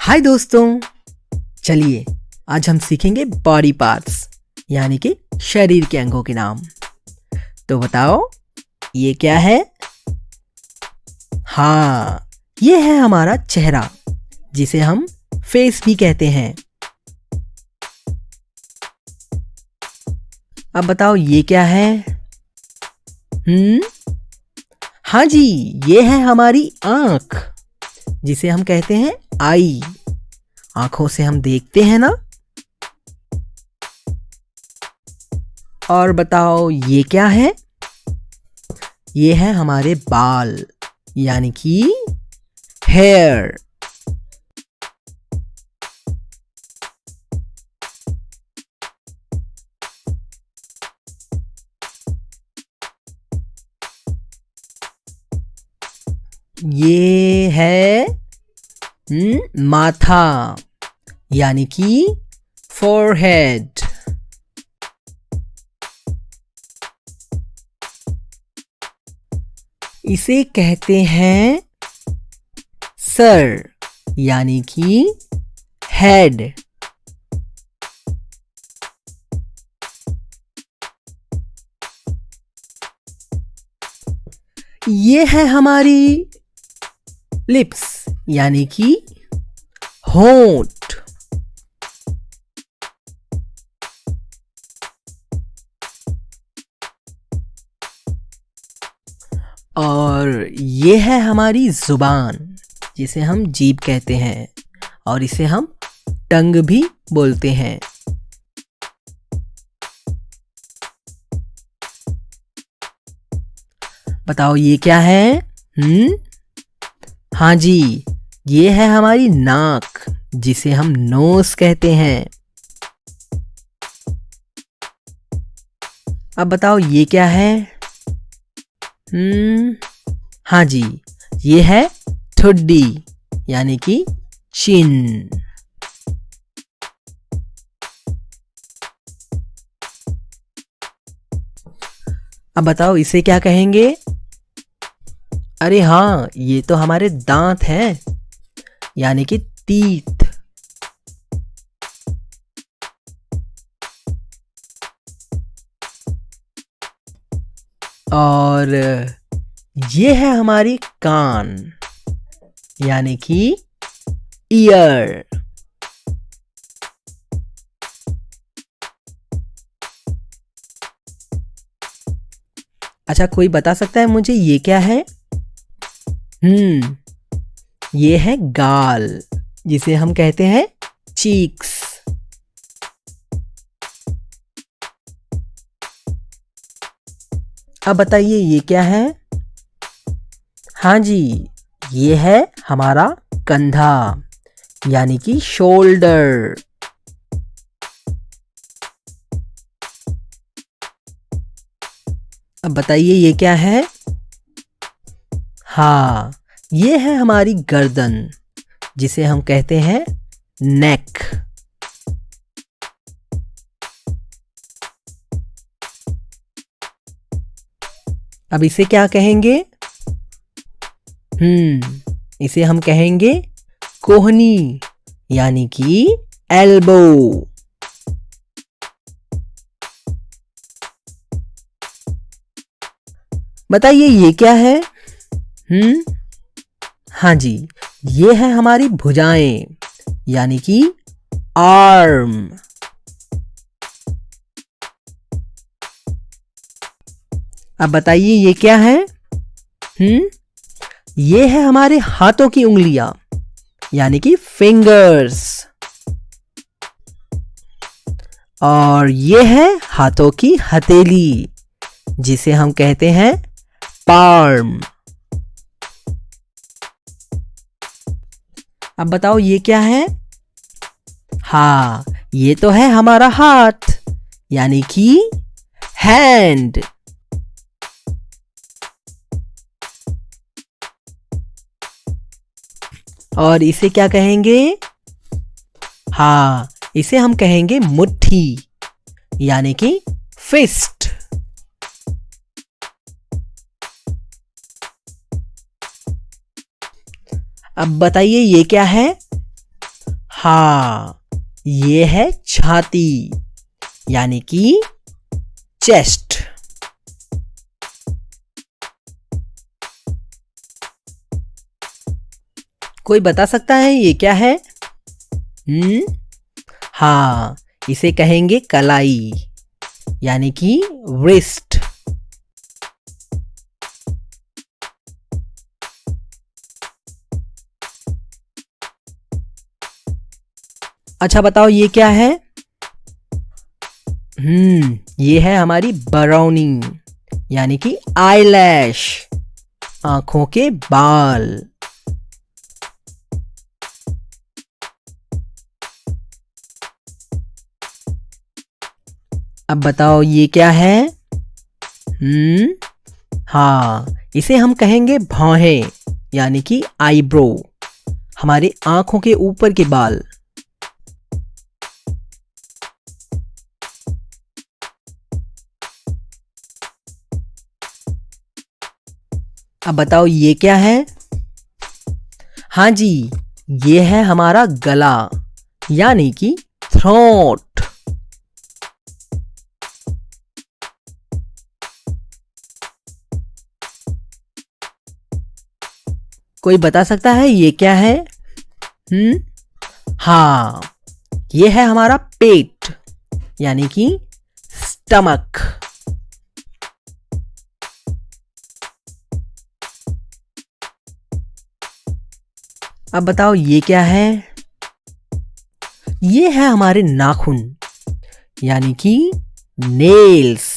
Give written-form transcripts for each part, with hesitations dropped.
हाय दोस्तों, चलिए आज हम सीखेंगे बॉडी पार्ट्स यानी कि शरीर के अंगों के नाम। तो बताओ ये क्या है? हाँ, ये है हमारा चेहरा जिसे हम फेस भी कहते हैं। अब बताओ ये क्या है? हाँ जी, ये है हमारी आँख जिसे हम कहते हैं आई। आंखों से हम देखते हैं ना। और बताओ ये क्या है? ये है हमारे बाल यानी कि हेयर। ये है माथा यानी कि फोरहेड। इसे कहते हैं सर यानी कि हेड। ये है हमारी लिप्स यानी कि होंठ। और ये है हमारी जुबान जिसे हम जीभ कहते हैं और इसे हम टंग भी बोलते हैं। बताओ ये क्या है? हाँ जी, ये है हमारी नाक जिसे हम नोज कहते हैं। अब बताओ ये क्या है? हाँ जी, ये है ठुड्डी यानी कि चिन। अब बताओ इसे क्या कहेंगे? अरे हाँ, ये तो हमारे दांत हैं यानी कि टीथ। और ये है हमारी कान यानी कि ईयर। अच्छा, कोई बता सकता है मुझे ये क्या है? ये है गाल जिसे हम कहते हैं चीक्स। अब बताइए ये क्या है? हाँ जी, ये है हमारा कंधा यानी कि शोल्डर। अब बताइए ये क्या है? हाँ, ये है हमारी गर्दन जिसे हम कहते हैं नेक। अब इसे क्या कहेंगे? इसे हम कहेंगे कोहनी यानी कि एल्बो। बताइए ये क्या है? हाँ जी, ये है हमारी भुजाएं यानी कि आर्म। अब बताइए ये क्या है? ये है हमारे हाथों की उंगलियां यानी कि फिंगर्स। और ये है हाथों की हथेली जिसे हम कहते हैं पाल्म। अब बताओ ये क्या है? हाँ, ये तो है हमारा हाथ यानी कि हैंड। और इसे क्या कहेंगे? हाँ, इसे हम कहेंगे मुट्ठी यानी कि फिस्ट। अब बताइए ये क्या है? हाँ, ये है छाती यानी कि चेस्ट। कोई बता सकता है ये क्या है? हाँ, इसे कहेंगे कलाई यानी कि रिस्ट। अच्छा बताओ ये क्या है? ये है हमारी बरौनी यानी कि आईलैश, आंखों के बाल। अब बताओ ये क्या है? हाँ, इसे हम कहेंगे भौहें यानी कि आईब्रो, हमारे आंखों के ऊपर के बाल। अब बताओ ये क्या है? हाँ जी, ये है हमारा गला यानी कि थ्रोट। कोई बता सकता है ये क्या है? हाँ, ये है हमारा पेट यानी कि स्टमक। अब बताओ ये क्या है? ये है हमारे नाखून यानी कि नेल्स।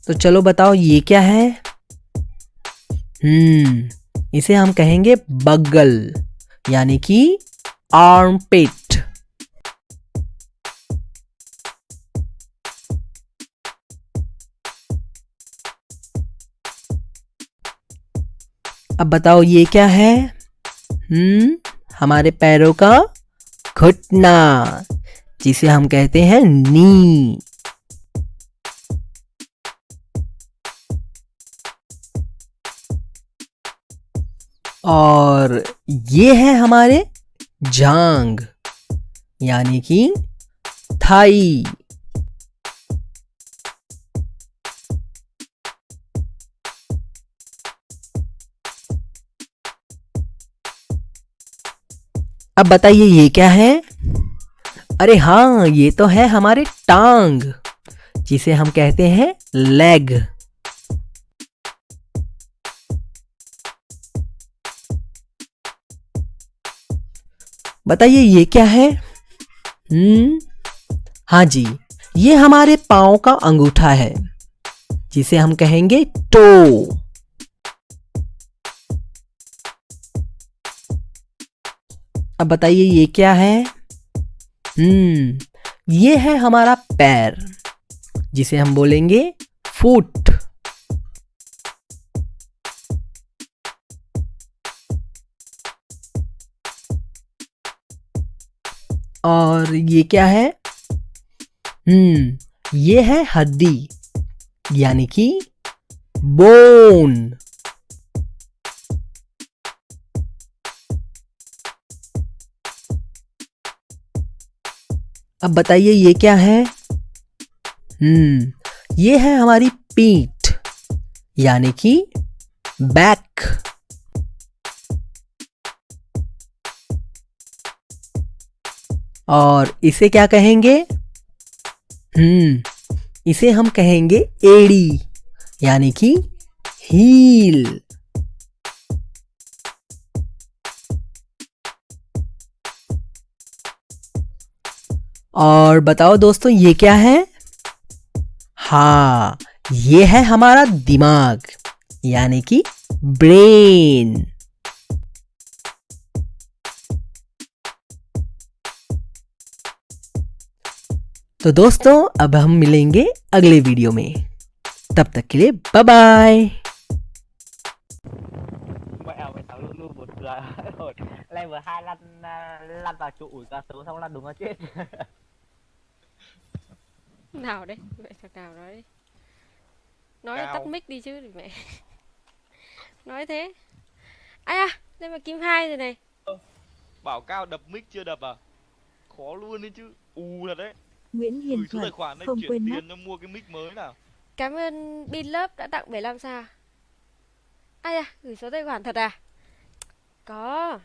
तो चलो बताओ ये क्या है? इसे हम कहेंगे बगल यानी कि आर्मपिट। अब बताओ ये क्या है? हमारे पैरों का घुटना जिसे हम कहते हैं नी। और ये है हमारे जांग यानी कि थाई। अब बताइए ये क्या है? अरे हाँ, ये तो है हमारे टांग जिसे हम कहते हैं लेग। बताइए ये क्या है? हाँ जी, ये हमारे पांव का अंगूठा है जिसे हम कहेंगे टो। अब बताइए ये क्या है? ये है हमारा पैर जिसे हम बोलेंगे फुट। और ये क्या है? ये है हड्डी यानी कि बोन। अब बताइए ये क्या है? ये है हमारी पीठ यानी कि बैक। और इसे क्या कहेंगे? इसे हम कहेंगे एड़ी यानी कि हील। और बताओ दोस्तों ये क्या है? हाँ, ये है हमारा दिमाग यानी कि ब्रेन। तो दोस्तों अब हम मिलेंगे अगले वीडियो में, तब तक के लिए bye bye. Mẹ mày thằng luôn luôn một rồi rồi level 2 lăn lăn vào trụ ủi ca sấu xong lăn đúng nó chết. Nào đấy, vậy thằng nào đó đi. Nói là tắt Cao. mic đi chứ mẹ. Nói thế. Ai à, đây mà Kim 2 rồi này. Bảo Cao đập mic chưa đập à? Khó luôn đấy chứ. Thật đấy. Nguyễn Hiền Gửi số tài Thuận, khoản đây không chuyển quên mắt. tiền cho mua cái mic mới nào. Cảm ơn Bin Lớp đã tặng 75 sao. Ai à, gửi số tài khoản thật à? Có,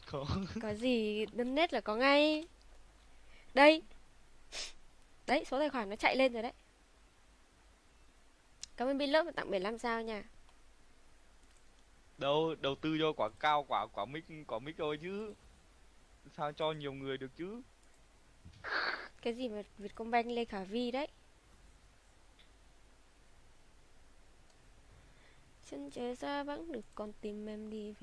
Có. có gì donate là có ngay. Đây. Đấy, số tài khoản nó chạy lên rồi đấy. Cảm ơn Bin Lớp đã tặng 75 sao nha. Đâu, đầu tư cho quả Cao quả mic thôi chứ. Sao cho nhiều người được chứ? Cái gì mà Vietcombank Lê Khả Vi đấy. Chân trời xa vắng được con tim em đi về.